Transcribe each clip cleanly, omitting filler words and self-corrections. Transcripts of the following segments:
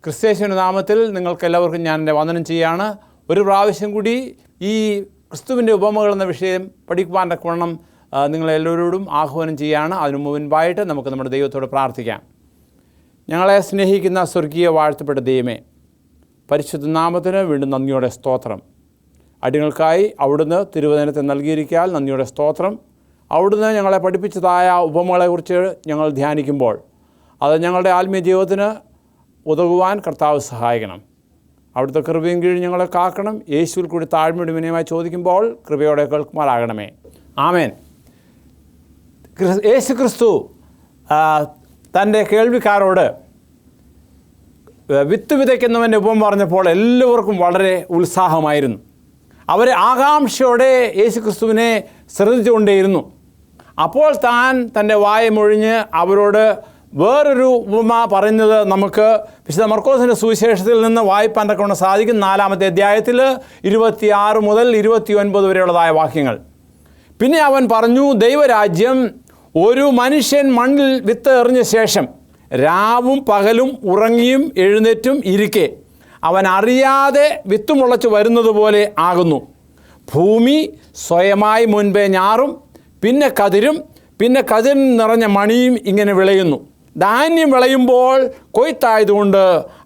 ക്രിസ്തയേശുവിൻ്റെ നാമത്തിൽ നിങ്ങൾക്കെല്ലാവർക്കും ഞാൻ എൻ്റെ വന്ദനം ചെയ്യുകയാണ്. ഒരു പ്രാവശ്യം കൂടി ഈ ക്രിസ്തുവിൻ്റെ ഉപമകൾ എന്ന വിഷയം പഠിക്കുവാൻ തക്കവണ്ണം നിങ്ങളെല്ലാവരോടും ആഹ്വാനം ചെയ്യുകയാണ്. അതിനു മുൻപായിട്ട് നമുക്ക് നമ്മുടെ ദൈവത്തോട് പ്രാർത്ഥിക്കാം. ഞങ്ങളെ സ്നേഹിക്കുന്ന സ്വർഗീയ വാഴ്ത്തപ്പെട്ട ദൈവമേ, പരിശുദ്ധ നാമത്തിന് വീണ്ടും നന്ദിയോടെ സ്തോത്രം. അടികൾക്കായി അവിടുന്ന് തിരുവചനത്തെ നൽകിയിരിക്കാൻ നന്ദിയോടെ സ്തോത്രം. അവിടുന്ന് ഞങ്ങളെ പഠിപ്പിച്ചതായ ഉപമകളെക്കുറിച്ച് ഞങ്ങൾ ധ്യാനിക്കുമ്പോൾ അത് ഞങ്ങളുടെ ആത്മീയ ജീവിതത്തിന് ഉതകുവാൻ കർത്താവ് സഹായിക്കണം. അവിടുത്തെ കൃപയും കീഴിൽ ഞങ്ങളെ കാക്കണം. യേശുവിൽ കൂടി താഴ്മയുടെ വിനയമായി ചോദിക്കുമ്പോൾ കൃപയോടെ കേൾക്കുമാറാകണമേ. ആമേൻ. യേശു ക്രിസ്തു തൻ്റെ കേൾവിക്കാരോട് വിത്ത് വിതയ്ക്കുന്നവൻ്റെ ഉപമ പറഞ്ഞപ്പോൾ എല്ലാവർക്കും വളരെ ഉത്സാഹമായിരുന്നു. അവർ ആകാംക്ഷയോടെ യേശു ക്രിസ്തുവിനെ ശ്രദ്ധിച്ചുകൊണ്ടേയിരുന്നു. അപ്പോൾ താൻ തൻ്റെ വായമൊഴിഞ്ഞ് അവരോട് വേറൊരു ഉപമ പറയുന്നത് നമുക്ക് വിശുദ്ധ മർക്കോസിൻ്റെ സുവിശേഷത്തിൽ നിന്ന് വായിപ്പാൻ തക്കവണ്ണം സാധിക്കും. 4-ാമത്തെ അധ്യായത്തിൽ 26 മുതൽ 29 വരെയുള്ളതായ വാക്യങ്ങൾ. പിന്നെ അവൻ പറഞ്ഞു, ദൈവരാജ്യം ഒരു മനുഷ്യൻ മണ്ണിൽ വിത്ത് എറിഞ്ഞ ശേഷം രാവും പകലും ഉറങ്ങിയും എഴുന്നേറ്റും ഇരിക്കെ അവൻ അറിയാതെ വിത്ത് മുളച്ച് വരുന്നത് പോലെ ആകുന്നു. ഭൂമി സ്വയമായി മുൻപേ ഞാറും പിന്നെ കതിരും പിന്നെ കതിരിൽ നിറഞ്ഞ മണിയും ഇങ്ങനെ വിളയുന്നു. ധാന്യം വിളയുമ്പോൾ കൊയ്ത്തായതുകൊണ്ട്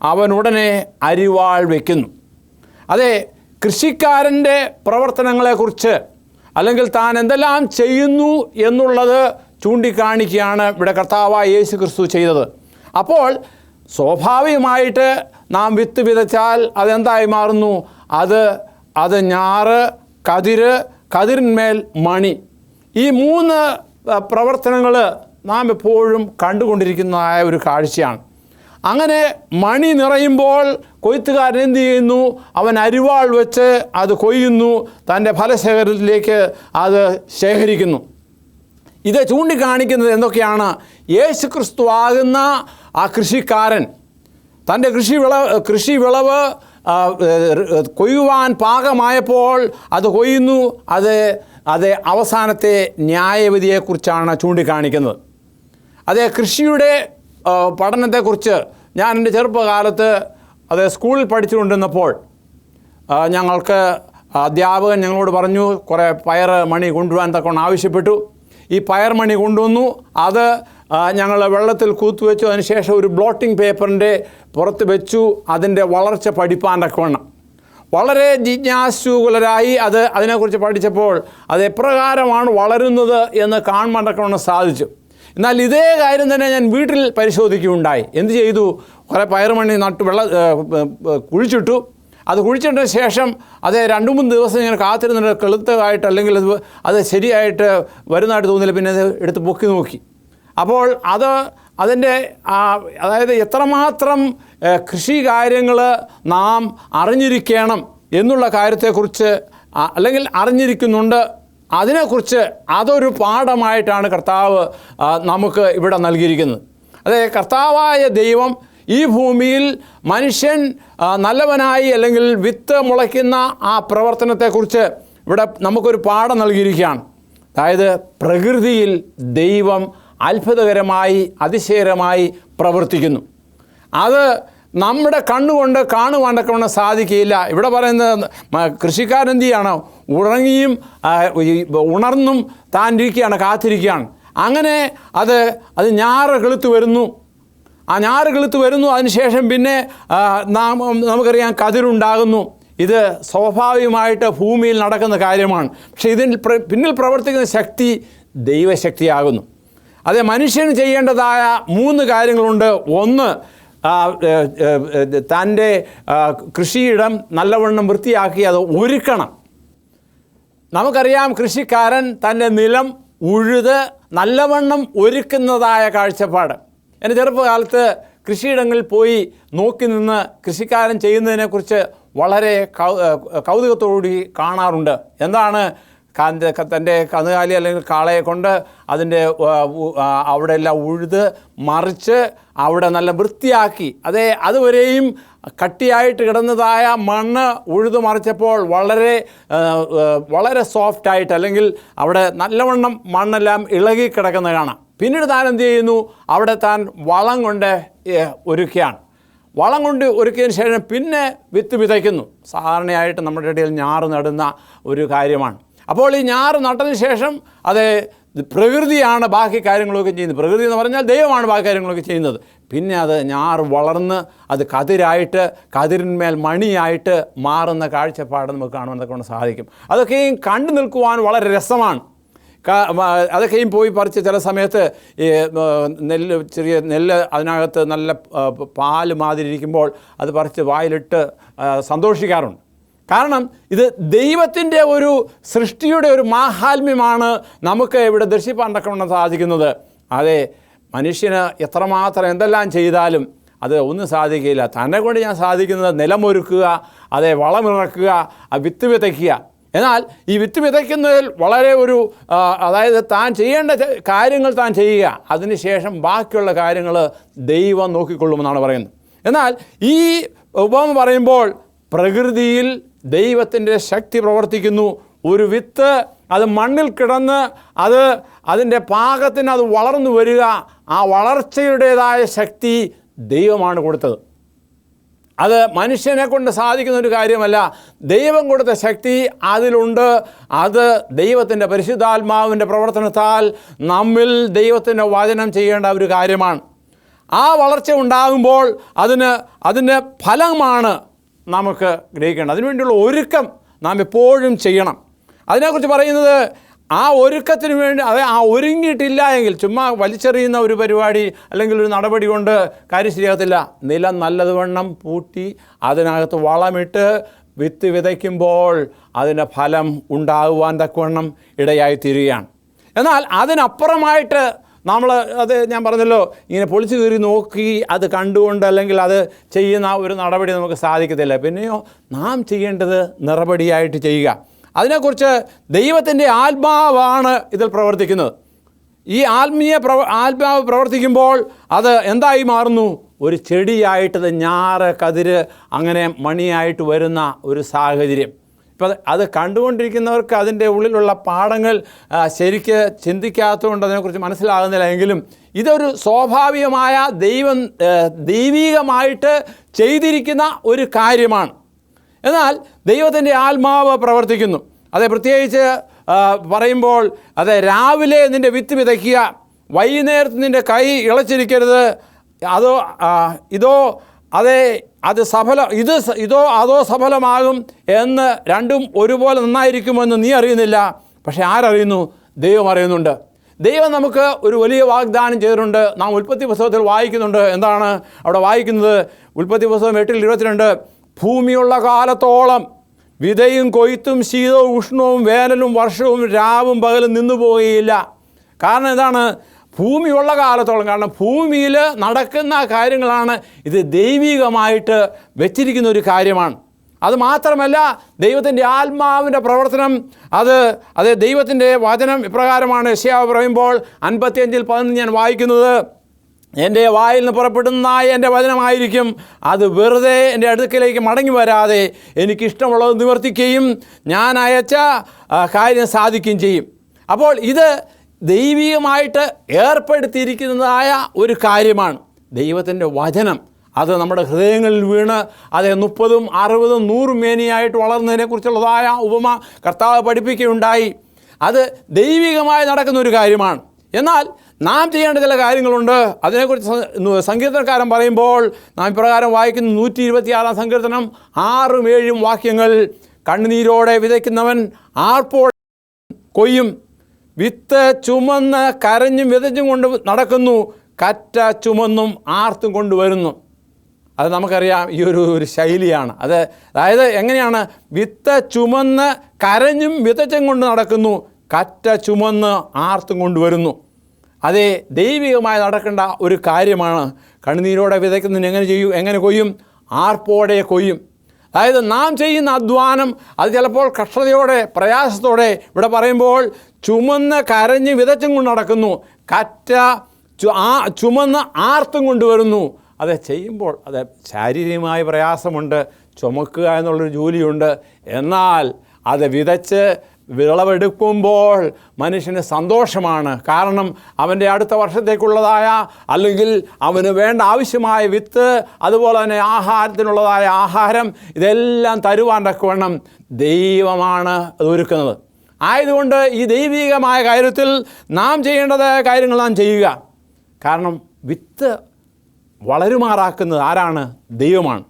അവൻ ഉടനെ അരിവാൾ വയ്ക്കുന്നു. അതെ, കൃഷിക്കാരൻ്റെ പ്രവർത്തനങ്ങളെക്കുറിച്ച് അല്ലെങ്കിൽ താൻ എന്തെല്ലാം ചെയ്യുന്നു എന്നുള്ളത് ചൂണ്ടിക്കാണിക്കുകയാണ് ഇവിടെ കർത്താവായ യേശു ക്രിസ്തു ചെയ്തത്. അപ്പോൾ സ്വാഭാവികമായിട്ട് നാം വിത്ത് വിതച്ചാൽ അതെന്തായി മാറുന്നു? അത് ഞാറ്, കതിരിന്മേൽ മണി. ഈ 3 പ്രവർത്തനങ്ങൾ നാം എപ്പോഴും കണ്ടുകൊണ്ടിരിക്കുന്നതായ ഒരു കാഴ്ചയാണ്. അങ്ങനെ മണി നിറയുമ്പോൾ കൊയ്ത്തുകാരൻ എന്ത് ചെയ്യുന്നു? അവൻ അരിവാൾ വെച്ച് അത് കൊയ്യുന്നു, തൻ്റെ ഫലശേഖരത്തിലേക്ക് അത് ശേഖരിക്കുന്നു. ഇത് ചൂണ്ടിക്കാണിക്കുന്നത് എന്തൊക്കെയാണ്? യേശു ക്രിസ്തു ആകുന്ന ആ കൃഷിക്കാരൻ തൻ്റെ കൃഷി വിളവ് കൊയ്യുവാൻ പാകമായപ്പോൾ അത് കൊയ്യുന്നു. അത് അവസാനത്തെ ന്യായവിധിയെക്കുറിച്ചാണ് ചൂണ്ടിക്കാണിക്കുന്നത്. അതേ, കൃഷിയുടെ പഠനത്തെക്കുറിച്ച് ഞാൻ എൻ്റെ ചെറുപ്പകാലത്ത് സ്കൂളിൽ പഠിച്ചുകൊണ്ടിരുന്നപ്പോൾ ഞങ്ങൾക്ക് അധ്യാപകൻ ഞങ്ങളോട് പറഞ്ഞു, കുറേ പയർ മണി കൊണ്ടുവരാൻ തക്കവണ്ണം ആവശ്യപ്പെട്ടു. ഈ പയർ മണി കൊണ്ടുവന്നു. അത് ഞങ്ങൾ വെള്ളത്തിൽ കൂത്തുവെച്ചു. അതിനുശേഷം ഒരു ബ്ലോട്ടിംഗ് പേപ്പറിൻ്റെ പുറത്ത് വെച്ചു അതിൻ്റെ വളർച്ച പഠിപ്പാൻ തക്കവണ്ണം. വളരെ ജിജ്ഞാസുകുലരായി അതിനെക്കുറിച്ച് പഠിച്ചപ്പോൾ അത് എപ്രകാരമാണ് വളരുന്നത് എന്ന് കാണാൻ തക്കവണ്ണം സാധിച്ചു. എന്നാൽ ഇതേ കാര്യം തന്നെ ഞാൻ വീട്ടിൽ പരിശോധിക്കുകയുണ്ടായി. എന്ത് ചെയ്തു? കുറേ പയറുമണി കുഴിച്ചിട്ടു. അത് കുഴിച്ചിട്ട ശേഷം 2-3 ദിവസം ഇങ്ങനെ കാത്തിരുന്നിട്ട് കെളുത്തതായിട്ട് അല്ലെങ്കിൽ അത് ശരിയായിട്ട് വരുന്നതായിട്ട് തോന്നില്ല. പിന്നെ അത് എടുത്ത് പൊക്കി നോക്കി. അപ്പോൾ അതായത് എത്രമാത്രം കൃഷി കാര്യങ്ങൾ നാം അറിഞ്ഞിരിക്കണം എന്നുള്ള കാര്യത്തെക്കുറിച്ച് അല്ലെങ്കിൽ അറിഞ്ഞിരിക്കുന്നുണ്ട്, അതിനെക്കുറിച്ച് അതൊരു പാഠമായിട്ടാണ് കർത്താവ് നമുക്ക് ഇവിടെ നൽകിയിരിക്കുന്നത്. അതെ, കർത്താവായ ദൈവം ഈ ഭൂമിയിൽ മനുഷ്യൻ നല്ലവനായി അല്ലെങ്കിൽ വിത്ത് മുളയ്ക്കുന്ന ആ പ്രവർത്തനത്തെക്കുറിച്ച് ഇവിടെ നമുക്കൊരു പാഠം നൽകിയിരിക്കുകയാണ്. അതായത് പ്രകൃതിയിൽ ദൈവം അത്ഭുതകരമായി അതിശയകരമായി പ്രവർത്തിക്കുന്നു. അത് നമ്മുടെ കണ്ണുകൊണ്ട് കാണുവാൻ തക്കവണ്ണം സാധിക്കുകയില്ല. ഇവിടെ പറയുന്നത് കൃഷിക്കാരൻ ചെയ്യാണ്? ഉറങ്ങിയും ഉണർന്നും താൻ ഇരിക്കുകയാണ്, കാത്തിരിക്കുകയാണ്. അങ്ങനെ അത് ഞാറ് കിളുത്ത് വരുന്നു. ആ ഞാറ് കിളുത്ത് വരുന്നു. അതിനുശേഷം പിന്നെ നമുക്കറിയാം കതിരുണ്ടാകുന്നു. ഇത് സ്വാഭാവികമായിട്ട് ഭൂമിയിൽ നടക്കുന്ന കാര്യമാണ്. പക്ഷേ ഇതിന് പിന്നിൽ പ്രവർത്തിക്കുന്ന ശക്തി ദൈവശക്തിയാകുന്നു. അതെ, മനുഷ്യന് ചെയ്യേണ്ടതായ 3 കാര്യങ്ങളുണ്ട്. ഒന്ന്, തൻ്റെ കൃഷിയിടം നല്ലവണ്ണം വൃത്തിയാക്കി അത് ഒരുക്കണം. നമുക്കറിയാം, കൃഷിക്കാരൻ തൻ്റെ നിലം ഉഴുത് നല്ലവണ്ണം ഒരുക്കുന്നതായ കാഴ്ചപ്പാട്. എൻ്റെ ചെറുപ്പകാലത്ത് കൃഷിയിടങ്ങളിൽ പോയി നോക്കി നിന്ന് കൃഷിക്കാരൻ ചെയ്യുന്നതിനെക്കുറിച്ച് വളരെ കൗതുകത്തോടുകൂടി കാണാറുണ്ട്. എന്താണ്? തൻ്റെ കന്നുകാലി അല്ലെങ്കിൽ കാളയെ കൊണ്ട് അതിൻ്റെ അവിടെ എല്ലാം ഉഴുത് മറിച്ച് അവിടെ നല്ല വൃത്തിയാക്കി, അതുവരെയും കട്ടിയായിട്ട് കിടന്നതായ മണ്ണ് ഉഴുതു മറിച്ചപ്പോൾ വളരെ സോഫ്റ്റായിട്ട് അല്ലെങ്കിൽ അവിടെ നല്ലവണ്ണം മണ്ണെല്ലാം ഇളകി കിടക്കുന്നത് കാണാം. പിന്നീട് താൻ എന്ത് ചെയ്യുന്നു? അവിടെ താൻ വളം കൊണ്ട് ഒരുക്കുകയാണ്. വളം കൊണ്ട് ഒരുക്കിയതിന് ശേഷം പിന്നെ വിത്ത് വിതയ്ക്കുന്നു. സാധാരണയായിട്ട് നമ്മുടെ ഇടയിൽ ഞാറ് നടുന്ന ഒരു കാര്യമാണ്. അപ്പോൾ ഈ ഞാറ് നട്ടതിന് ശേഷം അത് പ്രകൃതിയാണ് ബാക്കി കാര്യങ്ങളൊക്കെ ചെയ്യുന്നത്. പ്രകൃതി എന്ന് പറഞ്ഞാൽ ദൈവമാണ് ബാക്കി കാര്യങ്ങളൊക്കെ ചെയ്യുന്നത്. പിന്നെ അത് ഞാറ് വളർന്ന് അത് കതിരായിട്ട് കതിരിന്മേൽ മണിയായിട്ട് മാറുന്ന കാഴ്ചപ്പാട് നമുക്ക് കാണുവാനൊക്കെ കൊണ്ട് സാധിക്കും. അതൊക്കെയും കണ്ടു നിൽക്കുവാൻ വളരെ രസമാണ്. അതൊക്കെയും പോയി പറിച്ച് ചില സമയത്ത് ഈ ചെറിയ നെല്ല് അതിനകത്ത് നല്ല പാല് മാതിരി ഇരിക്കുമ്പോൾ അത് പറിച്ച് വായിലിട്ട് സന്തോഷിക്കാറുണ്ട്. കാരണം ഇത് ദൈവത്തിൻ്റെ ഒരു സൃഷ്ടിയുടെ ഒരു മാഹാത്മ്യമാണ് നമുക്ക് ഇവിടെ ദർശിപ്പാൻ സാധിക്കുന്നത്. അതെ, മനുഷ്യന് എത്രമാത്രം എന്തെല്ലാം ചെയ്താലും അത് ഒന്നും സാധിക്കില്ല. തന്നെ കൊണ്ട് ഞാൻ സാധിക്കുന്നത് നിലമൊരുക്കുക, അതേ വളമിറക്കുക, വിത്ത് വിതയ്ക്കുക. എന്നാൽ ഈ വിത്ത് വിതയ്ക്കുന്നതിൽ വളരെ അതായത് താൻ ചെയ്യേണ്ട കാര്യങ്ങൾ താൻ ചെയ്യുക, അതിനുശേഷം ബാക്കിയുള്ള കാര്യങ്ങൾ ദൈവം നോക്കിക്കൊള്ളുമെന്നാണ് പറയുന്നത്. എന്നാൽ ഈ ഉപമ പറയുമ്പോൾ പ്രകൃതിയിൽ ദൈവത്തിൻ്റെ ശക്തി പ്രവർത്തിക്കുന്നു. ഒരു വിത്ത് അത് മണ്ണിൽ കിടന്ന് അതിൻ്റെ പാകത്തിന് അത് വളർന്നു വരിക, ആ വളർച്ചയുടേതായ ശക്തി ദൈവമാണ് കൊടുത്തത്. അത് മനുഷ്യനെ കൊണ്ട് സാധിക്കുന്ന ഒരു കാര്യമല്ല. ദൈവം കൊടുത്ത ശക്തി അതിലുണ്ട്. അത് ദൈവത്തിൻ്റെ പരിശുദ്ധാത്മാവിൻ്റെ പ്രവർത്തനത്താൽ നമ്മിൽ ദൈവത്തിൻ്റെ വചനം ചെയ്യേണ്ട ഒരു കാര്യമാണ്. ആ വളർച്ച ഉണ്ടാകുമ്പോൾ അതിൻ്റെ ഫലമാണ് നമുക്ക് ഗ്രഹിക്കേണ്ടത്. അതിനുവേണ്ടിയുള്ള ഒരുക്കം നാം എപ്പോഴും ചെയ്യണം. അതിനെക്കുറിച്ച് പറയുന്നത് ആ ഒരുക്കത്തിന് വേണ്ടി ആ ഒരുങ്ങിയിട്ടില്ല എങ്കിൽ ചുമ്മാ വലിച്ചെറിയുന്ന ഒരു പരിപാടി അല്ലെങ്കിൽ ഒരു നടപടി കൊണ്ട് കാര്യം ശരിയാകത്തില്ല. നിലം നല്ലതുവണ്ണം പൂട്ടി അതിനകത്ത് വളമിട്ട് വിത്ത് വിതയ്ക്കുമ്പോൾ അതിൻ്റെ ഫലം ഉണ്ടാകുവാൻ തക്കവണ്ണം ഇടയായിത്തീരുകയാണ്. എന്നാൽ അതിനപ്പുറമായിട്ട് ഞാൻ പറഞ്ഞല്ലോ, ഇങ്ങനെ പൊളിച്ചു കീറി നോക്കി അത് കണ്ടുകൊണ്ട് അല്ലെങ്കിൽ അത് ചെയ്യുന്ന ഒരു നടപടി നമുക്ക് സാധിക്കത്തില്ല. പിന്നെയോ നാം ചെയ്യേണ്ടത് നിറപടിയായിട്ട് ചെയ്യുക. അതിനെക്കുറിച്ച് ദൈവത്തിൻ്റെ ആത്മാവാണ് ഇതിൽ പ്രവർത്തിക്കുന്നത്. ഈ ആത്മാവ് പ്രവർത്തിക്കുമ്പോൾ അത് എന്തായി മാറുന്നു? ഒരു ചെടിയായിട്ട് ഞാറ് കതിര് അങ്ങനെ മണിയായിട്ട് വരുന്ന ഒരു സാഹചര്യം. ഇപ്പം അത് കണ്ടുകൊണ്ടിരിക്കുന്നവർക്ക് അതിൻ്റെ ഉള്ളിലുള്ള പാഠങ്ങൾ ശരിക്ക് ചിന്തിക്കാത്തതുകൊണ്ട് അതിനെക്കുറിച്ച് മനസ്സിലാകുന്നില്ല. എങ്കിലും ഇതൊരു സ്വാഭാവികമായ ദൈവികമായിട്ട് ചെയ്തിരിക്കുന്ന ഒരു കാര്യമാണ്. എന്നാൽ ദൈവത്തിൻ്റെ ആത്മാവ് പ്രവർത്തിക്കുന്നു. പ്രത്യേകിച്ച് പറയുമ്പോൾ രാവിലെ നിൻ്റെ വിത്ത് വിതയ്ക്കുക, വൈകുന്നേരത്ത് നിൻ്റെ കൈ ഇളച്ചിരിക്കരുത്, ഇതോ അതോ സഫലമാകും എന്ന് രണ്ടും ഒരുപോലെ നന്നായിരിക്കുമെന്ന് നീ അറിയുന്നില്ല. പക്ഷേ ആരറിയുന്നു? ദൈവം അറിയുന്നുണ്ട്. ദൈവം നമുക്ക് ഒരു വലിയ വാഗ്ദാനം ചെയ്തിട്ടുണ്ട്. നാം ഉൽപ്പത്തി പുസ്തകത്തിൽ വായിക്കുന്നുണ്ട്. എന്താണ് അവിടെ വായിക്കുന്നത്? ഉൽപ്പത്തി പുസ്തകം 8:22, ഭൂമിയുള്ള കാലത്തോളം വിതയും കൊയ്ത്തും ശീതവും ഉഷ്ണവും വേനലും വർഷവും രാവും പകലും നിന്നു പോവുകയില്ല. കാരണം എന്താണ്? ഭൂമിയുള്ള കാലത്തോളം. കാരണം ഭൂമിയിൽ നടക്കുന്ന കാര്യങ്ങളാണ് ഇത്. ദൈവികമായിട്ട് വെച്ചിരിക്കുന്ന ഒരു കാര്യമാണ്. അതുമാത്രമല്ല, ദൈവത്തിൻ്റെ ആത്മാവിൻ്റെ പ്രവർത്തനം അത് ദൈവത്തിൻ്റെ വചനം ഇപ്രകാരമാണ്. യെശയ്യാവ് പറയുമ്പോൾ 55:11 ഞാൻ വായിക്കുന്നത്, എൻ്റെ വായിൽ നിന്ന് പുറപ്പെടുന്ന എൻ്റെ വചനമായിരിക്കും, അത് വെറുതെ എൻ്റെ അടുക്കലേക്ക് മടങ്ങി വരാതെ എനിക്കിഷ്ടമുള്ളത് നിവർത്തിക്കുകയും ഞാൻ അയച്ച കാര്യം സാധിക്കുകയും ചെയ്യും. അപ്പോൾ ഇത് ദൈവികമായിട്ട് ഏർപ്പെടുത്തിയിരിക്കുന്നതായ ഒരു കാര്യമാണ്. ദൈവത്തിൻ്റെ വചനം അത് നമ്മുടെ ഹൃദയങ്ങളിൽ വീണ് 30, 60, 100 മേനിയായിട്ട് വളർന്നതിനെക്കുറിച്ചുള്ളതായ ഉപമ കർത്താവ് പഠിപ്പിക്കുകയുണ്ടായി. അത് ദൈവികമായി നടക്കുന്ന ഒരു കാര്യമാണ്. എന്നാൽ നാം ചെയ്യേണ്ട ചില കാര്യങ്ങളുണ്ട്. അതിനെക്കുറിച്ച് സങ്കീർത്തനക്കാരൻ പറയുമ്പോൾ നാം ഇപ്രകാരം വായിക്കുന്നു. 126 സങ്കീർത്തനം 6, 7 വാക്യങ്ങൾ, കണ്ണുനീരോടെ വിതയ്ക്കുന്നവൻ ആർപ്പോടെ കൊയ്യും, വിത്ത് ചുമന്ന് കരഞ്ഞും വിതച്ചും കൊണ്ട് നടക്കുന്നു, കറ്റ ചുമന്നും ആർത്തും കൊണ്ടുവരുന്നു. അത് നമുക്കറിയാം, ഈ ഒരു ശൈലിയാണ്. അതായത് എങ്ങനെയാണ്? വിത്ത് ചുമന്ന് കരഞ്ഞും വിതച്ചും കൊണ്ട് നടക്കുന്നു, കറ്റ ചുമന്ന് ആർത്തും കൊണ്ടുവരുന്നു. അതേ ദൈവികമായി നടക്കേണ്ട ഒരു കാര്യമാണ്. കണ്ണുനീരോടെ വിതയ്ക്കുന്നതിന് എങ്ങനെ കൊയ്യും? ആർപ്പോടെ കൊയ്യും. അതായത് നാം ചെയ്യുന്ന അധ്വാനം അത് ചിലപ്പോൾ കഷ്ടതയോടെ പ്രയാസത്തോടെ, ഇവിടെ പറയുമ്പോൾ ചുമന്ന് കരഞ്ഞ് വിതച്ചും കൊണ്ട് നടക്കുന്നു, കറ്റ ചുമന്ന് ആർത്തും കൊണ്ടുവരുന്നു. അത് ചെയ്യുമ്പോൾ ശാരീരികമായ പ്രയാസമുണ്ട്, ചുമക്കുക എന്നുള്ളൊരു ജോലിയുണ്ട്. എന്നാൽ അത് വിതച്ച് വിളവെടുക്കുമ്പോൾ മനുഷ്യന് സന്തോഷമാണ്. കാരണം അവൻ്റെ അടുത്ത വർഷത്തേക്കുള്ളതായ അല്ലെങ്കിൽ അവന് വേണ്ട ആവശ്യമായ വിത്ത്, അതുപോലെ തന്നെ ആഹാരത്തിനുള്ളതായ ആഹാരം, ഇതെല്ലാം തരുവാൻ തക്കവണ്ണം ദൈവമാണ് അത് ഒരുക്കുന്നത്. ആയതുകൊണ്ട് ഈ ദൈവികമായ കാര്യത്തിൽ നാം ചെയ്യേണ്ടതായ കാര്യങ്ങൾ നാം ചെയ്യുക. കാരണം വിത്ത് വളരുമാറാക്കുന്നത് ആരാണ്? ദൈവമാണ്.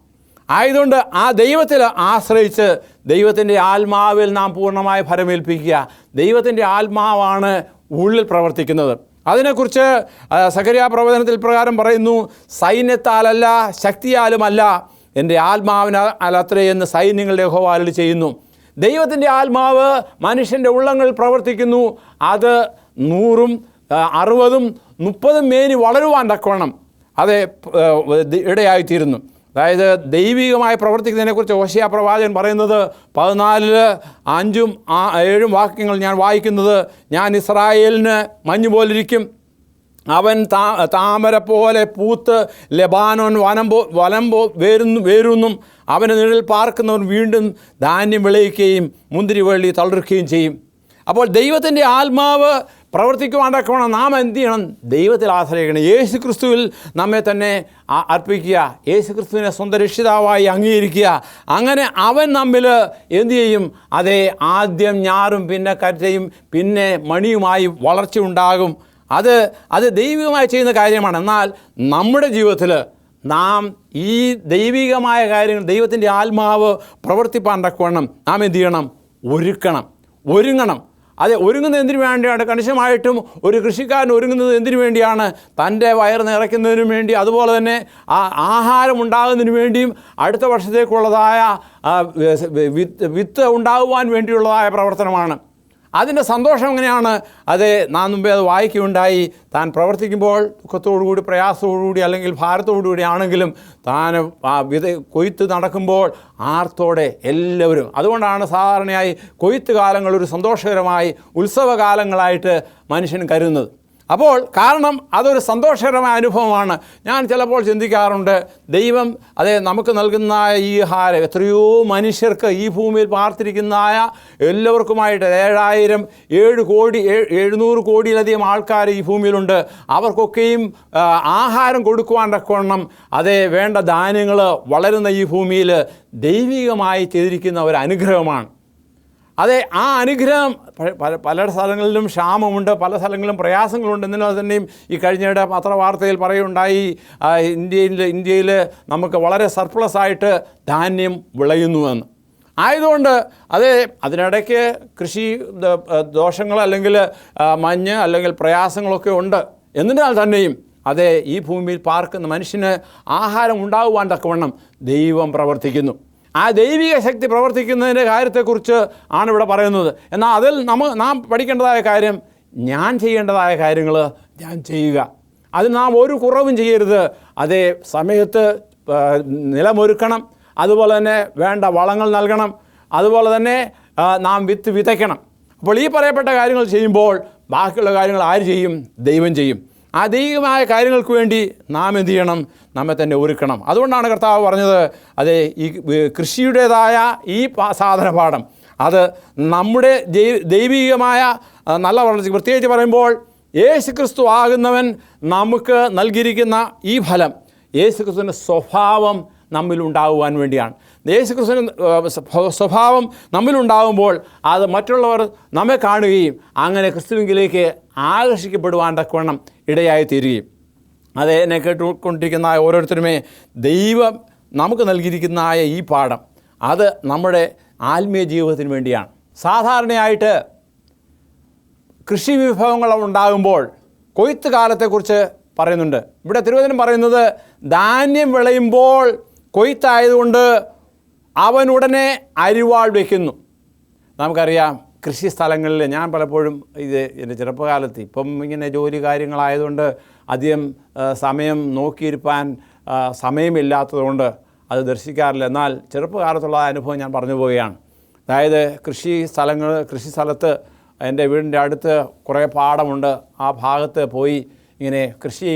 ആയതുകൊണ്ട് ആ ദൈവത്തിൽ ആശ്രയിച്ച് ദൈവത്തിൻ്റെ ആത്മാവിൽ നാം പൂർണ്ണമായി ഫലമേൽപ്പിക്കുക. ദൈവത്തിൻ്റെ ആത്മാവാണ് ഉള്ളിൽ പ്രവർത്തിക്കുന്നത്. അതിനെക്കുറിച്ച് സഖരിയാ പ്രവചനത്തിൽ പ്രകാരം പറയുന്നു, സൈന്യത്താലല്ല ശക്തിയാലുമല്ല എൻ്റെ ആത്മാവിനാലത്രേ എന്ന് സൈന്യങ്ങളുടെ യഹോവ അരുളി ചെയ്യുന്നു. ദൈവത്തിൻ്റെ ആത്മാവ് മനുഷ്യൻ്റെ ഉള്ളങ്ങളിൽ പ്രവർത്തിക്കുന്നു. അത് 100, 60, 30 മേനി വളരുവാൻ തക്കവണ്ണം അത് ഇടയായിത്തീരുന്നു. അതായത് ദൈവികമായി പ്രവർത്തിക്കുന്നതിനെക്കുറിച്ച് ഹോശേയ പ്രവാചകൻ പറയുന്നത് 14:5-7 വാക്യങ്ങൾ ഞാൻ വായിക്കുന്നത്, ഞാൻ ഇസ്രായേലിന് മഞ്ഞ് പോലിരിക്കും, അവൻ താമര പോലെ പൂത്ത് ലെബാനോൻ വനം വേരുന്നും അവൻ്റെ നിഴൽ പാർക്കുന്നവൻ വീണ്ടും ധാന്യം വിളയിക്കുകയും മുന്തിരിവള്ളി തളിർക്കുകയും ചെയ്യും. അപ്പോൾ ദൈവത്തിൻ്റെ ആത്മാവ് പ്രവർത്തിക്കുവാണ്ടൊക്കെ നാം എന്ത് ചെയ്യണം? ദൈവത്തിൽ ആശ്രയിക്കണം. യേശു ക്രിസ്തുവിൽ നമ്മെ തന്നെ അർപ്പിക്കുക. യേശു ക്രിസ്തുവിനെ സ്വന്തം രക്ഷിതാവായി അംഗീകരിക്കുക. അങ്ങനെ അവൻ നമ്മിൽ എന്തു ചെയ്യും? അതേ, ആദ്യം ഞാറും പിന്നെ കറ്റയും പിന്നെ മണിയുമായി വളർച്ച ഉണ്ടാകും. അത് ദൈവികമായി ചെയ്യുന്ന കാര്യമാണ്. എന്നാൽ നമ്മുടെ ജീവിതത്തിൽ നാം ഈ ദൈവികമായ കാര്യങ്ങൾ, ദൈവത്തിൻ്റെ ആത്മാവ് പ്രവർത്തിപ്പാൻ തക്കവണ്ണം നാം എന്ത് ചെയ്യണം? ഒരുങ്ങണം. അതെ, ഒരുങ്ങുന്നത് എന്തിനു വേണ്ടിയാണ്? കണിശമായിട്ടും ഒരു കൃഷിക്കാരൻ ഒരുങ്ങുന്നത് എന്തിനു വേണ്ടിയാണ്? തൻ്റെ വയർ നിറയ്ക്കുന്നതിനു വേണ്ടി, അതുപോലെ തന്നെ ആഹാരം ഉണ്ടാകുന്നതിന് വേണ്ടിയും അടുത്ത വർഷത്തേക്കുള്ളതായ വിത്ത് ഉണ്ടാകുവാൻ വേണ്ടിയുള്ളതായ പ്രവർത്തനമാണ്. അതിൻ്റെ സന്തോഷം എങ്ങനെയാണ്? അതെ, നാം മുമ്പേ അത് വായിക്കുകയുണ്ടായി. താൻ പ്രവർത്തിക്കുമ്പോൾ ദുഃഖത്തോടുകൂടി, പ്രയാസത്തോടുകൂടി, അല്ലെങ്കിൽ ഭാരത്തോടുകൂടി ആണെങ്കിലും താൻ കൊയ്ത്ത് നടക്കുമ്പോൾ ആർത്തോടെ എല്ലാവരും. അതുകൊണ്ടാണ് സാധാരണയായി കൊയ്ത്ത് കാലങ്ങൾ ഒരു സന്തോഷകരമായി ഉത്സവകാലങ്ങളായിട്ട് മനുഷ്യൻ കരുതുന്നത്. അപ്പോൾ കാരണം അതൊരു സന്തോഷകരമായ അനുഭവമാണ്. ഞാൻ ചിലപ്പോൾ ചിന്തിക്കാറുണ്ട്, ദൈവം അതെ നമുക്ക് നൽകുന്ന ഈ ആഹാരം എത്രയോ മനുഷ്യർക്ക് ഈ ഭൂമിയിൽ പാർത്തിരിക്കുന്നതായ എല്ലാവർക്കുമായിട്ട് 700 കോടിയിലധികം ആൾക്കാർ ഈ ഭൂമിയിലുണ്ട്. അവർക്കൊക്കെയും ആഹാരം കൊടുക്കുവാൻ തക്കവണ്ണം അതേ വേണ്ട ധാന്യങ്ങൾ വളരുന്ന ഈ ഭൂമിയിൽ ദൈവികമായി ചെയ്തിരിക്കുന്ന ഒരു അനുഗ്രഹമാണ്. അതെ, ആ അനുഗ്രഹം പല സ്ഥലങ്ങളിലും ക്ഷാമമുണ്ട്, പല സ്ഥലങ്ങളിലും പ്രയാസങ്ങളുണ്ട്. എന്നാൽ തന്നെയും ഈ കഴിഞ്ഞിടെ പത്രവാർത്തയിൽ പറയുണ്ടായി, ഇന്ത്യയിൽ നമുക്ക് വളരെ സർപ്ലസായിട്ട് ധാന്യം വിളയുന്നുവെന്ന്. ആയതുകൊണ്ട് അതിനിടയ്ക്ക് കൃഷി ദോഷങ്ങൾ അല്ലെങ്കിൽ മഞ്ഞ് അല്ലെങ്കിൽ പ്രയാസങ്ങളൊക്കെ ഉണ്ട്. എന്നിരുന്നാൽ തന്നെയും അതെ, ഈ ഭൂമിയിൽ പാർക്കുന്ന മനുഷ്യന് ആഹാരം ഉണ്ടാകുവാൻ തക്കവണ്ണം ദൈവം പ്രവർത്തിക്കുന്നു. ആ ദൈവിക ശക്തി പ്രവർത്തിക്കുന്നതിൻ്റെ കാര്യത്തെക്കുറിച്ച് ആണ് ഇവിടെ പറയുന്നത്. എന്നാൽ അതിൽ നാം പഠിക്കേണ്ടതായ കാര്യം, ഞാൻ ചെയ്യേണ്ടതായ കാര്യങ്ങൾ ഞാൻ ചെയ്യുക. അതിൽ നാം ഒരു കുറവും ചെയ്യരുത്. അതേ സമയത്ത് നിലമൊരുക്കണം, അതുപോലെ തന്നെ വേണ്ട വളങ്ങൾ നൽകണം, അതുപോലെ തന്നെ നാം വിത്ത് വിതയ്ക്കണം. അപ്പോൾ ഈ പറയപ്പെട്ട കാര്യങ്ങൾ ചെയ്യുമ്പോൾ ബാക്കിയുള്ള കാര്യങ്ങൾ ആര് ചെയ്യും? ദൈവം ചെയ്യും. ആ ദൈവികമായ കാര്യങ്ങൾക്ക് വേണ്ടി നാം എന്ത് ചെയ്യണം? നമ്മെ തന്നെ ഒരുക്കണം. അതുകൊണ്ടാണ് കർത്താവ് പറഞ്ഞത്, അതെ, ഈ കൃഷിയുടേതായ ഈ സാധനപാഠം അത് നമ്മുടെ ദൈവികമായ നല്ല വളർച്ച, പ്രത്യേകിച്ച് പറയുമ്പോൾ യേശു ക്രിസ്തു ആകുന്നവൻ നമുക്ക് നൽകിയിരിക്കുന്ന ഈ ഫലം യേശു ക്രിസ്തുവിൻ്റെ സ്വഭാവം നമ്മിലുണ്ടാകുവാൻ വേണ്ടിയാണ്. യേശു ക്രിസ്തുവിൻ്റെ സ്വഭാവം നമ്മിലുണ്ടാകുമ്പോൾ അത് മറ്റുള്ളവർ നമ്മെ കാണുകയും അങ്ങനെ ക്രിസ്തുവിലേക്ക് ആകർഷിക്കപ്പെടുവാൻ തക്കവണ്ണം ഇടയായിത്തീരുകയും. അത് എന്നെ കേട്ടുകൊണ്ടിരിക്കുന്ന ഓരോരുത്തരുമേ, ദൈവം നമുക്ക് നൽകിയിരിക്കുന്ന ഈ പാഠം അത് നമ്മുടെ ആത്മീയ ജീവിതത്തിന് വേണ്ടിയാണ്. സാധാരണയായിട്ട് കൃഷി വിഭവങ്ങൾ ഉണ്ടാകുമ്പോൾ കൊയ്ത്ത് കാലത്തെക്കുറിച്ച് പറയുന്നുണ്ട്. ഇവിടെ തിരുവചനം പറയുന്നത്, ധാന്യം വിളയുമ്പോൾ കൊയ്ത്തായതുകൊണ്ട് അവനുടനെ അരിവാൾ വയ്ക്കുന്നു. നമുക്കറിയാം, കൃഷി സ്ഥലങ്ങളിൽ ഞാൻ പലപ്പോഴും എൻ്റെ ചെറുപ്പകാലത്ത്, ഇപ്പം ഇങ്ങനെ ജോലി കാര്യങ്ങളായതുകൊണ്ട് അധികം സമയം നോക്കിയിരിക്കാൻ സമയമില്ലാത്തതുകൊണ്ട് അത് ദർശിക്കാറില്ല. എന്നാൽ ചെറുപ്പകാലത്തുള്ള അനുഭവം ഞാൻ പറഞ്ഞു പോവുകയാണ്. അതായത് കൃഷി സ്ഥലത്ത് എൻ്റെ വീടിൻ്റെ അടുത്ത് കുറേ പാടമുണ്ട്. ആ ഭാഗത്ത് പോയി ഇങ്ങനെ കൃഷി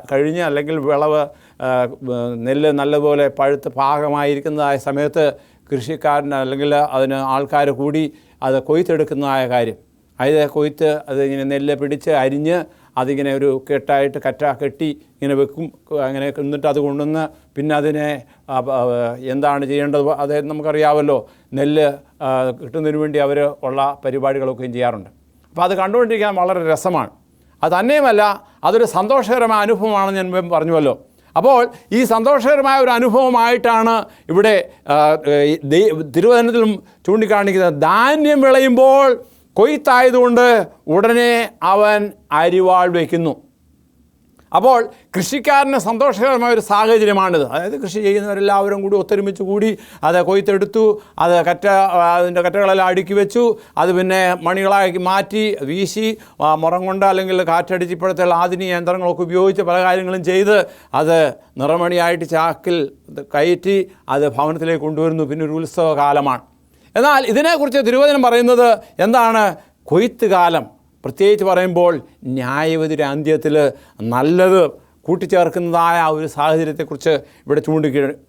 കഴിഞ്ഞ് അല്ലെങ്കിൽ വിളവ് നെല്ല് നല്ലപോലെ പഴുത്ത് പാകമായിരിക്കുന്നതായ സമയത്ത് കൃഷിക്കാരന് അല്ലെങ്കിൽ അതിന് ആൾക്കാർ കൂടി അത് കൊയ്ത്തെടുക്കുന്നതായ കാര്യം. അതായത് കൊയ്ത്ത് അതിങ്ങനെ നെല്ല് പിടിച്ച് അരിഞ്ഞ് അതിങ്ങനെ ഒരു കെട്ടായിട്ട് കെട്ടി ഇങ്ങനെ വെക്കും. അങ്ങനെ എന്നിട്ട് അത് കൊണ്ടുവന്ന് പിന്നെ അതിനെ എന്താണ് ചെയ്യേണ്ടത് അത് നമുക്കറിയാമല്ലോ. നെല്ല് കിട്ടുന്നതിന് വേണ്ടി അവർ ഉള്ള പരിപാടികളൊക്കെയും ചെയ്യാറുണ്ട്. അപ്പോൾ അത് കണ്ടുകൊണ്ടിരിക്കാൻ വളരെ രസമാണ്. അത് തന്നെയുമല്ല, അതൊരു സന്തോഷകരമായ അനുഭവമാണെന്ന് ഞാൻ പറഞ്ഞുവല്ലോ. അപ്പോൾ ഈ സന്തോഷകരമായ ഒരു അനുഭവമായിട്ടാണ് ഇവിടെ തിരുവചനത്തിലും ചൂണ്ടിക്കാണിക്കുന്നത്. ധാന്യം വിളയുമ്പോൾ കൊയ്ത്തായതുകൊണ്ട് ഉടനെ അവൻ അരിവാൾ വയ്ക്കുന്നു. അപ്പോൾ കൃഷിക്കാരന് സന്തോഷകരമായ ഒരു സാഹചര്യമാണിത്. അതായത് കൃഷി ചെയ്യുന്നവരെല്ലാവരും കൂടി ഒത്തൊരുമിച്ച് കൂടി അത് കൊയ്ത്തെടുത്തു, അത് അതിൻ്റെ കറ്റകളെല്ലാം അടുക്കി വെച്ചു, അത് പിന്നെ മണികളാക്കി മാറ്റി വീശി മുറം കൊണ്ട് അല്ലെങ്കിൽ കാറ്റടിച്ച് ഇപ്പോഴത്തെ ആധുനിക യന്ത്രങ്ങളൊക്കെ ഉപയോഗിച്ച് പല കാര്യങ്ങളും ചെയ്ത് അത് നിറമണിയായിട്ട് ചാക്കിൽ കയറ്റി അത് ഭവനത്തിലേക്ക് കൊണ്ടുവരുന്നു. പിന്നെ ഒരു ഉത്സവ കാലമാണ്. എന്നാൽ ഇതിനെക്കുറിച്ച് തിരുവചനം പറയുന്നത് എന്താണ്? കൊയ്ത്ത് കാലം പ്രത്യേകിച്ച് പറയുമ്പോൾ ന്യായവിധിയുടെ അന്ത്യത്തിൽ നല്ലത് കൂട്ടിച്ചേർക്കുന്നതായ ഒരു സാഹചര്യത്തെക്കുറിച്ച് ഇവിടെ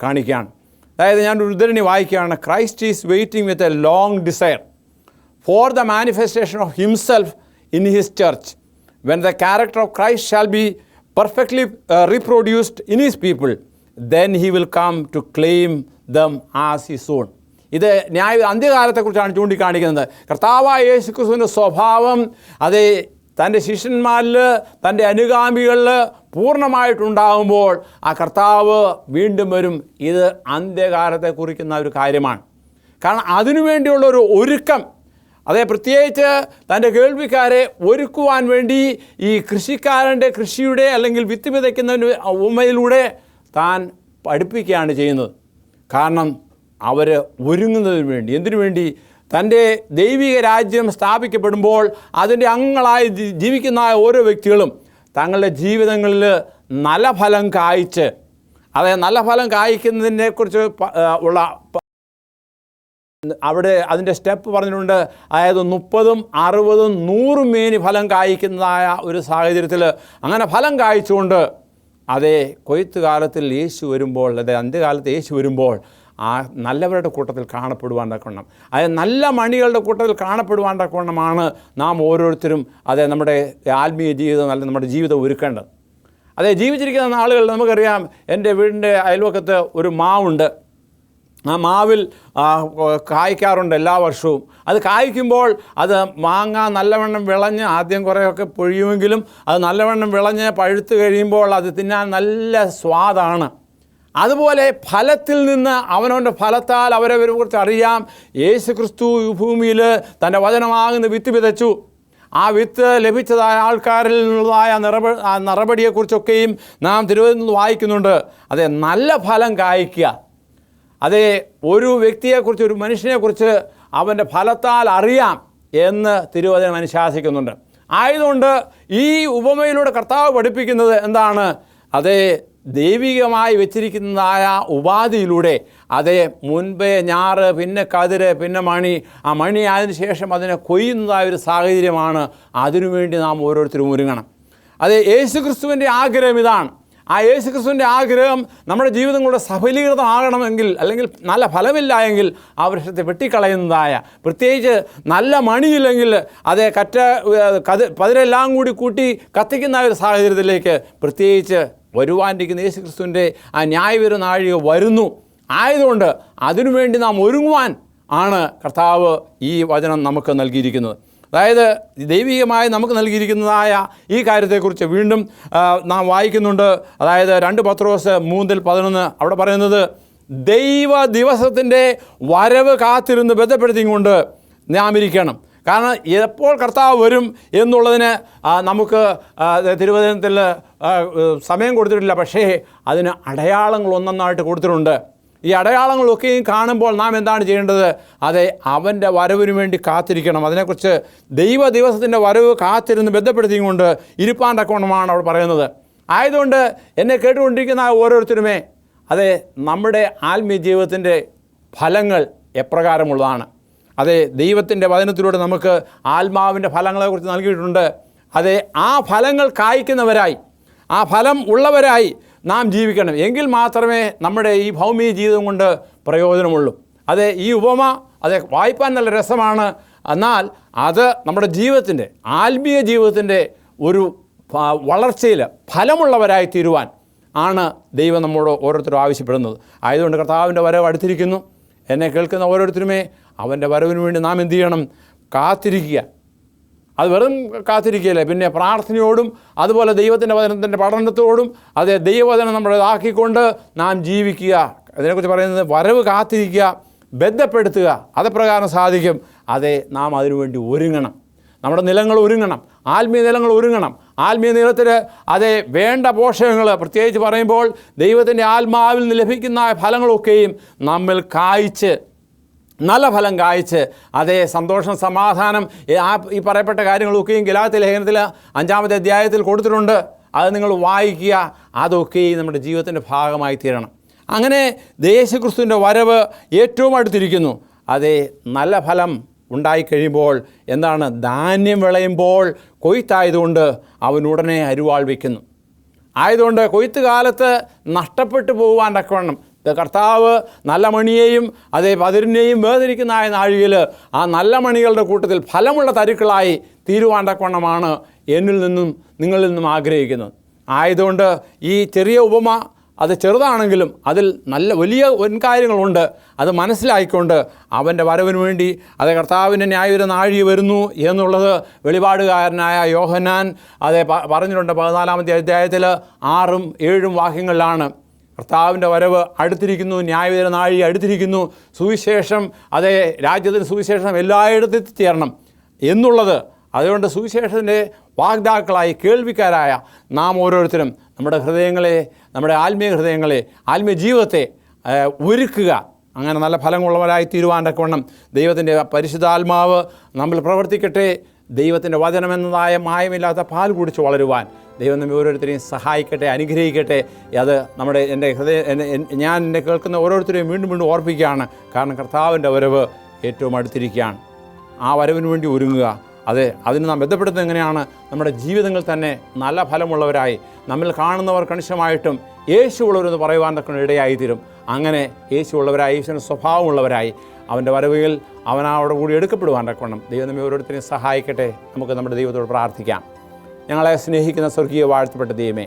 കാണിക്കുകയാണ്. അതായത് ഞാനൊരു ഉദ്ധരണി വായിക്കുകയാണ്. Christ is waiting with a long desire for the manifestation of himself in his church when the character of Christ shall be perfectly reproduced in his people then he will come to claim them as his own. ഇത് അന്ത്യകാലത്തെക്കുറിച്ചാണ് ചൂണ്ടിക്കാണിക്കുന്നത്. കർത്താവായ യേശു ക്രിസ്തുവിൻ്റെ സ്വഭാവം അത് തൻ്റെ ശിഷ്യന്മാരിൽ തൻ്റെ അനുഗാമികളിൽ പൂർണ്ണമായിട്ടുണ്ടാകുമ്പോൾ ആ കർത്താവ് വീണ്ടും വരും. ഇത് അന്ത്യകാലത്തെ കുറിക്കുന്ന ഒരു കാര്യമാണ്. കാരണം അതിനുവേണ്ടിയുള്ളൊരു ഒരുക്കം, അതേ പ്രത്യേകിച്ച് തൻ്റെ കേൾവിക്കാരെ ഒരുക്കുവാൻ വേണ്ടി ഈ കൃഷിക്കാരൻ്റെ കൃഷിയുടെ അല്ലെങ്കിൽ വിത്ത് വിതയ്ക്കുന്നതിൻ്റെ ഉപമയിലൂടെ താൻ പഠിപ്പിക്കുകയാണ് ചെയ്യുന്നത്. കാരണം അവർ ഒരുങ്ങുന്നതിന് വേണ്ടി, എന്തിനു വേണ്ടി? തൻ്റെ ദൈവിക രാജ്യം സ്ഥാപിക്കപ്പെടുമ്പോൾ അതിൻ്റെ അംഗങ്ങളായി ജീവിക്കുന്ന ഓരോ വ്യക്തികളും തങ്ങളുടെ ജീവിതങ്ങളിൽ നല്ല ഫലം കായ്ച്ച്, അതായത് നല്ല ഫലം കായ്ക്കുന്നതിനെക്കുറിച്ച് ഉള്ള അവിടെ അതിൻ്റെ സ്റ്റെപ്പ് പറഞ്ഞിട്ടുണ്ട്. അതായത് 30, 60, 100 മേനി ഫലം കായ്ക്കുന്നതായ ഒരു സാഹചര്യത്തിൽ അങ്ങനെ ഫലം കായ്ച്ചുകൊണ്ട് അതേ കൊയ്ത്ത് കാലത്തിൽ യേശു വരുമ്പോൾ, അതായത് അന്ത്യകാലത്ത് യേശു വരുമ്പോൾ ആ നല്ലവരുടെ കൂട്ടത്തിൽ കാണപ്പെടുവാൻ തക്കവണ്ണം, അതായത് നല്ല മണികളുടെ കൂട്ടത്തിൽ കാണപ്പെടുവാൻ തക്കവണ്ണമാണ് നാം ഓരോരുത്തരും അതേ നമ്മുടെ ആത്മീയ ജീവിതം അല്ലെങ്കിൽ നമ്മുടെ ജീവിതം ഒരുക്കേണ്ടത്. അതേ ജീവിച്ചിരിക്കുന്ന ആളുകൾ നമുക്കറിയാം. എൻ്റെ വീടിൻ്റെ അയൽവക്കത്ത് ഒരു മാവുണ്ട്. ആ മാവിൽ കായ്ക്കാറുണ്ട് എല്ലാ വർഷവും. അത് കായ്ക്കുമ്പോൾ അത് മാങ്ങ നല്ലവണ്ണം വിളഞ്ഞ് ആദ്യം കുറേയൊക്കെ പൊഴിയുമെങ്കിലും അത് നല്ലവണ്ണം വിളഞ്ഞ് പഴുത്ത് കഴിയുമ്പോൾ അത് തിന്നാൻ നല്ല സ്വാദാണ്. അതുപോലെ ഫലത്തിൽ നിന്ന് അവനവൻ്റെ ഫലത്താൽ അവരെക്കുറിച്ച് അറിയാം. യേശു ക്രിസ്തു ഭൂമിയിൽ തൻ്റെ വചനമാകുന്ന വിത്ത് വിതച്ചു. ആ വിത്ത് ലഭിച്ചതായ ആൾക്കാരിൽ നിന്നുള്ളതായ നടപടിയെക്കുറിച്ചൊക്കെയും നാം തിരുവചനത്തിൽ വായിക്കുന്നുണ്ട്. അതെ, നല്ല ഫലം കായ്ക്കുക. അതേ, ഒരു വ്യക്തിയെക്കുറിച്ച്, ഒരു മനുഷ്യനെക്കുറിച്ച് അവൻ്റെ ഫലത്താൽ അറിയാം എന്ന് തിരുവചനം അനുശാസിക്കുന്നുണ്ട്. ആയതുകൊണ്ട് ഈ ഉപമയിലൂടെ കർത്താവ് പഠിപ്പിക്കുന്നത് എന്താണ്? അതേ, ദൈവികമായി വെച്ചിരിക്കുന്നതായ ഉപാധിയിലൂടെ, അതേ മുൻപേ ഞാറ്, പിന്നെ കതിര്, പിന്നെ മണി, ആ മണി ആയതിനു ശേഷം അതിനെ കൊയ്യുന്നതായ ഒരു സാഹചര്യമാണ്. അതിനുവേണ്ടി നാം ഓരോരുത്തരും ഒരുങ്ങണം. അതേ, യേശു ക്രിസ്തുവിൻ്റെ ആഗ്രഹം ഇതാണ്. ആ യേശു ക്രിസ്തുവിൻ്റെ ആഗ്രഹം നമ്മുടെ ജീവിതങ്ങളുടെ സഫലീകൃതമാകണമെങ്കിൽ, അല്ലെങ്കിൽ നല്ല ഫലമില്ല എങ്കിൽ ആ വൃക്ഷത്തെ വെട്ടിക്കളയുന്നതായ, പ്രത്യേകിച്ച് നല്ല മണിയില്ലെങ്കിൽ അതേ പതിരെല്ലാം കൂട്ടി കത്തിക്കുന്ന ഒരു സാഹചര്യത്തിലേക്ക് പ്രത്യേകിച്ച് വരുവാനിരിക്കുന്ന യേശു ക്രിസ്തുവിൻ്റെ ആ ന്യായവിധി നാഴിക വരുന്നു. ആയതുകൊണ്ട് അതിനുവേണ്ടി നാം ഒരുങ്ങുവാൻ ആണ് കർത്താവ് ഈ വചനം നമുക്ക് നൽകിയിരിക്കുന്നത്. അതായത് ദൈവികമായി നമുക്ക് നൽകിയിരിക്കുന്നതായ ഈ കാര്യത്തെക്കുറിച്ച് വീണ്ടും നാം വായിക്കുന്നുണ്ട്. അതായത് 2 പത്രോസ് 3:11 അവിടെ പറയുന്നത്, ദൈവ ദിവസത്തിൻ്റെ വരവ് കാത്തിരുന്ന് ബന്ധപ്പെടുത്തിക്കൊണ്ട് നാം ഇരിക്കണം. കാരണം എപ്പോൾ കർത്താവ് വരും എന്നുള്ളതിന് നമുക്ക് തിരുവചനത്തിൽ സമയം കൊടുത്തിട്ടില്ല. പക്ഷേ അതിന് അടയാളങ്ങൾ ഒന്നൊന്നായിട്ട് കൊടുത്തിട്ടുണ്ട്. ഈ അടയാളങ്ങളൊക്കെയും കാണുമ്പോൾ നാം എന്താണ് ചെയ്യേണ്ടത്? അതെ, അവൻ്റെ വരവിന് വേണ്ടി കാത്തിരിക്കണം. അതിനെക്കുറിച്ച് ദൈവ ദിവസത്തിൻ്റെ വരവ് കാത്തിരുന്ന് ബന്ധപ്പെടുത്തിക്കൊണ്ട് ഇരിപ്പാൻ തക്കവണ്ണമാണ് അവിടെ പറയുന്നത്. ആയതുകൊണ്ട് എന്നെ കേട്ടുകൊണ്ടിരിക്കുന്ന ഓരോരുത്തരുമേ, അതെ, നമ്മുടെ ആത്മീയ ജീവിതത്തിൻ്റെ ഫലങ്ങൾ എപ്രകാരമുള്ളതാണ്? അതെ, ദൈവത്തിൻ്റെ വചനത്തിലൂടെ നമുക്ക് ആത്മാവിൻ്റെ ഫലങ്ങളെക്കുറിച്ച് നൽകിയിട്ടുണ്ട്. അതെ, ആ ഫലങ്ങൾ കായ്ക്കുന്നവരായി, ആ ഫലം ഉള്ളവരായി നാം ജീവിക്കണം. എങ്കിൽ മാത്രമേ നമ്മുടെ ഈ ഭൗമിക ജീവിതം കൊണ്ട് പ്രയോജനമുള്ളൂ. അതെ, ഈ ഉപമ അതെ വായിപ്പാൻ നല്ല രസമാണ്. എന്നാൽ അത് നമ്മുടെ ജീവിതത്തിൻ്റെ ആത്മീയ ജീവിതത്തിൻ്റെ ഒരു വളർച്ചയിൽ ഫലമുള്ളവരായി തീരുവാൻ ആണ് ദൈവം നമ്മോട് ഓരോരുത്തരും ആവശ്യപ്പെടുന്നത്. ആയതുകൊണ്ട് കർത്താവിൻ്റെ വരവ് അടുത്തിരിക്കുന്നു. എന്നെ കേൾക്കുന്ന ഓരോരുത്തരുമേ അവൻ്റെ വരവിന് വേണ്ടി നാം എന്ത് ചെയ്യണം? കാത്തിരിക്കുക. അത് വെറും കാത്തിരിക്കുകയല്ലേ, പിന്നെ പ്രാർത്ഥനയോടും അതുപോലെ ദൈവത്തിൻ്റെ വചനത്തിൻ്റെ പഠനത്തോടും അതേ ദൈവവചനം നമ്മളാക്കിക്കൊണ്ട് നാം ജീവിക്കുക. അതിനെക്കുറിച്ച് പറയുന്നത് വരവ് കാത്തിരിക്കുക, ബന്ധപ്പെടുത്തുക. അതപ്രകാരം സാധിക്കും. അതെ, നാം അതിനുവേണ്ടി ഒരുങ്ങണം. നമ്മുടെ നിലങ്ങൾ ഒരുങ്ങണം, ആത്മീയ നിലങ്ങൾ ഒരുങ്ങണം. ആത്മീയ നിലത്തിൽ അതേ വേണ്ട പോഷകങ്ങൾ, പ്രത്യേകിച്ച് പറയുമ്പോൾ ദൈവത്തിൻ്റെ ആത്മാവിൽ നിന്ന് ലഭിക്കുന്ന ഫലങ്ങളൊക്കെയും നമ്മിൽ കായ്ച്ച്, നല്ല ഫലം കായ്ച്ച്, അതേ സന്തോഷം, സമാധാനം, ഈ പറയപ്പെട്ട കാര്യങ്ങളൊക്കെയും ഗലാത്യ ലേഖനത്തിൽ 5-ാമത്തെ അധ്യായത്തിൽ കൊടുത്തിട്ടുണ്ട്. അത് നിങ്ങൾ വായിക്കുക. അതൊക്കെയും നമ്മുടെ ജീവിതത്തിൻ്റെ ഭാഗമായി തീരണം. അങ്ങനെ യേശുക്രിസ്തുവിൻ്റെ വരവ് ഏറ്റവും അടുത്തിരിക്കുന്നു. അതേ, നല്ല ഫലം ഉണ്ടായിക്കഴിയുമ്പോൾ എന്താണ്? ധാന്യം വിളയുമ്പോൾ കൊയ്ത്തായതുകൊണ്ട് അവനുടനെ അരുവാൾ വയ്ക്കുന്നു. ആയതുകൊണ്ട് കൊയ്ത്ത് കാലത്ത് നഷ്ടപ്പെട്ടു പോകുവാൻ തക്കവണ്ണം കർത്താവ് നല്ല മണിയെയും അതേ പതിരിനെയും വേദനിക്കുന്ന നാഴികയിൽ ആ നല്ല മണികളുടെ കൂട്ടത്തിൽ ഫലമുള്ള തരുക്കളായി തീരുവാൻ തക്കവണ്ണമാണ് എന്നിൽ നിന്നും നിങ്ങളിൽ നിന്നും ആഗ്രഹിക്കുന്നത്. ആയതുകൊണ്ട് ഈ ചെറിയ ഉപമ അത് ചെറുതാണെങ്കിലും അതിൽ നല്ല വലിയ കാര്യങ്ങളുണ്ട്. അത് മനസ്സിലാക്കിക്കൊണ്ട് അവൻ്റെ വരവിന് വേണ്ടി അത് കർത്താവിൻ്റെ ന്യായവിധി നാഴിക വരുന്നു എന്നുള്ളത് വെളിപാടുകാരനായ യോഹന്നാൻ അതേ പറഞ്ഞിട്ടുണ്ട്. 14-ാമത്തെ അധ്യായത്തിൽ 6-7 വാക്യങ്ങളിലാണ് കർത്താവിൻ്റെ വരവ് അടുത്തിരിക്കുന്നു, ന്യായവിധി നാഴിക അടുത്തിരിക്കുന്നു, സുവിശേഷം അതേ രാജ്യത്തിന് സുവിശേഷം എല്ലായിടത്തും എത്തിച്ചേരണം എന്നുള്ളത്. അതുകൊണ്ട് സുവിശേഷത്തിൻ്റെ വാഗ്ദാക്കളായി കേൾവിക്കാരായ നാം ഓരോരുത്തരും നമ്മുടെ ഹൃദയങ്ങളെ, നമ്മുടെ ആത്മീയ ഹൃദയങ്ങളെ, ആത്മീയ ജീവിതത്തെ ഒരുക്കുക. അങ്ങനെ നല്ല ഫലമുള്ളവരായി തീരുവാൻ തക്കവണ്ണം ദൈവത്തിൻ്റെ പരിശുദ്ധാത്മാവ് നമ്മൾ പ്രവർത്തിക്കട്ടെ. ദൈവത്തിൻ്റെ വചനമെന്നതായ മായമില്ലാത്ത പാൽ കുടിച്ച് വളരുവാൻ ദൈവം നമ്മെ ഓരോരുത്തരെയും സഹായിക്കട്ടെ, അനുഗ്രഹിക്കട്ടെ. അത് നമ്മുടെ ഞാൻ എന്നെ കേൾക്കുന്ന ഓരോരുത്തരെയും വീണ്ടും വീണ്ടും ഓർപ്പിക്കുകയാണ്. കാരണം കർത്താവിൻ്റെ വരവ് ഏറ്റവും അടുത്തിരിക്കുകയാണ്. ആ വരവിന് വേണ്ടി ഒരുങ്ങുക. അതെ, അതിന് നാം ബന്ധപ്പെടുന്നത് എങ്ങനെയാണ്? നമ്മുടെ ജീവിതങ്ങൾ തന്നെ നല്ല ഫലമുള്ളവരായി, നമ്മിൽ കാണുന്നവർ കണിശമായിട്ടും യേശുവുള്ളവരെന്ന് പറയുവാൻ തക്ക ഇടയായിത്തീരും. അങ്ങനെ യേശുവുള്ളവരായി, യേശുവിൻ്റെ സ്വഭാവമുള്ളവരായി അവൻ്റെ വരവുകൾ അവനോട് കൂടി എടുക്കപ്പെടുവാൻ തക്കവണ്ണം ദൈവം നമ്മെ ഓരോരുത്തരെയും സഹായിക്കട്ടെ. നമുക്ക് നമ്മുടെ ദൈവത്തോട് പ്രാർത്ഥിക്കാം. ഞങ്ങളെ സ്നേഹിക്കുന്ന സ്വർഗീയ വാഴ്ത്തപ്പെട്ട ദൈവമേ,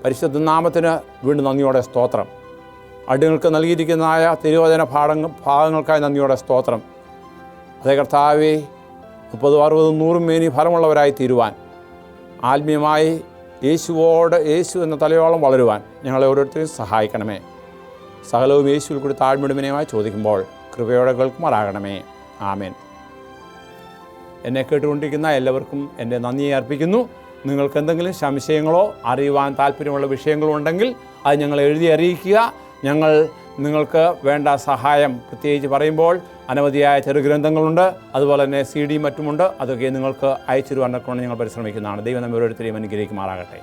പരിശുദ്ധ നാമത്തിന് വീണ്ടും നന്ദിയോടെ സ്തോത്രം. അടികൾക്ക് നൽകിയിരിക്കുന്നതായ തിരുവചന ഭാഗങ്ങൾക്കായി നന്ദിയോടെ സ്തോത്രം. അതേ കർത്താവേ, 30, 60, 100 മേനി ഫലമുള്ളവരായി തീരുവാൻ, ആത്മീയമായി യേശു എന്ന തലയോളം വളരുവാൻ ഞങ്ങളെ ഓരോരുത്തരെയും സഹായിക്കണമേ. സകലവും യേശുവിൽ കൂടി താഴ്മയുടമേനയുമായി ചോദിക്കുമ്പോൾ കൃപയോടെ കേൾക്കുമാറാകണമേ. ആമേൻ. എന്നെ കേട്ടുകൊണ്ടിരിക്കുന്ന എല്ലാവർക്കും എൻ്റെ നന്ദിയെ അർപ്പിക്കുന്നു. നിങ്ങൾക്ക് എന്തെങ്കിലും സംശയങ്ങളോ അറിയുവാൻ താല്പര്യമുള്ള വിഷയങ്ങളോ ഉണ്ടെങ്കിൽ അത് ഞങ്ങളെ എഴുതി അറിയിക്കുക. ഞങ്ങൾ നിങ്ങൾക്ക് വേണ്ട സഹായം, പ്രത്യേകിച്ച് പറയുമ്പോൾ അനവധിയായ ചെറുഗ്രന്ഥങ്ങളുണ്ട്, അതുപോലെ തന്നെ CD മറ്റുമുണ്ട്. അതൊക്കെ നിങ്ങൾക്ക് അയച്ചു തരുവാൻ ഞങ്ങൾ പരിശ്രമിക്കുന്നതാണ്. ദൈവം നമ്മെ ഓരോരുത്തരെയും അനുഗ്രഹിക്കുമാറാകട്ടെ.